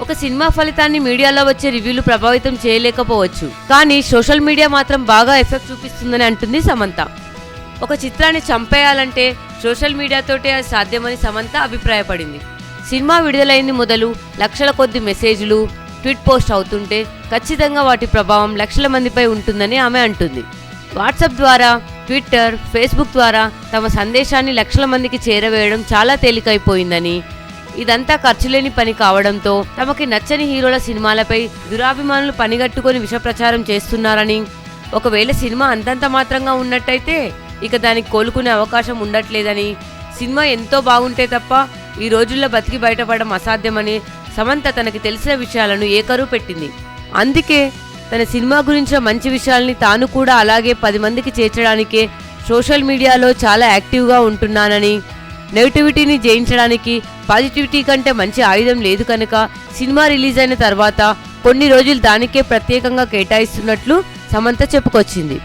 ఒక సినిమా ఫలితాన్ని మీడియాలో వచ్చే రివ్యూలు ప్రభావితం చేయలేకపోవచ్చు, కానీ సోషల్ మీడియా మాత్రం బాగా ఎఫెక్ట్ చూపిస్తుందని అంటుంది సమంత. ఒక చిత్రాన్ని చంపేయాలంటే సోషల్ మీడియాతోటే అది సాధ్యమని సమంత అభిప్రాయపడింది. సినిమా విడుదలైంది మొదలు లక్షల కొద్ది మెసేజ్లు, ట్వీట్ పోస్ట్ అవుతుంటే ఖచ్చితంగా వాటి ప్రభావం లక్షల మందిపై ఉంటుందని ఆమె అంటుంది. వాట్సాప్ ద్వారా, ట్విట్టర్, ఫేస్బుక్ ద్వారా తమ సందేశాన్ని లక్షల మందికి చేరవేయడం చాలా తేలికైపోయిందని, ఇదంతా ఖర్చులేని పని కావడంతో తమకి నచ్చని హీరోల సినిమాలపై దురాభిమానులు పనిగట్టుకొని విషప్రచారం చేస్తున్నారని, ఒకవేళ సినిమా అంతంత మాత్రంగా ఉన్నట్టయితే ఇక దానికి కోలుకునే అవకాశం ఉండట్లేదని, సినిమా ఎంతో బాగుంటే తప్ప ఈ రోజుల్లో బతికి బయటపడడం అసాధ్యమని సమంత తనకి తెలిసిన విషయాలను ఏకరువు పెట్టింది. అందుకే తన సినిమా గురించిన మంచి విషయాల్ని తాను కూడా అలాగే 10 మందికి చేర్చడానికే సోషల్ మీడియాలో చాలా యాక్టివ్గా ఉంటున్నానని, నెగిటివిటీని జయించడానికి పాజిటివిటీ కంటే మంచి ఆయుధం లేదు కనుక సినిమా రిలీజ్ అయిన తర్వాత కొన్ని రోజులు దానికే ప్రత్యేకంగా కేటాయిస్తున్నట్లు సమంత చెప్పుకొచ్చింది.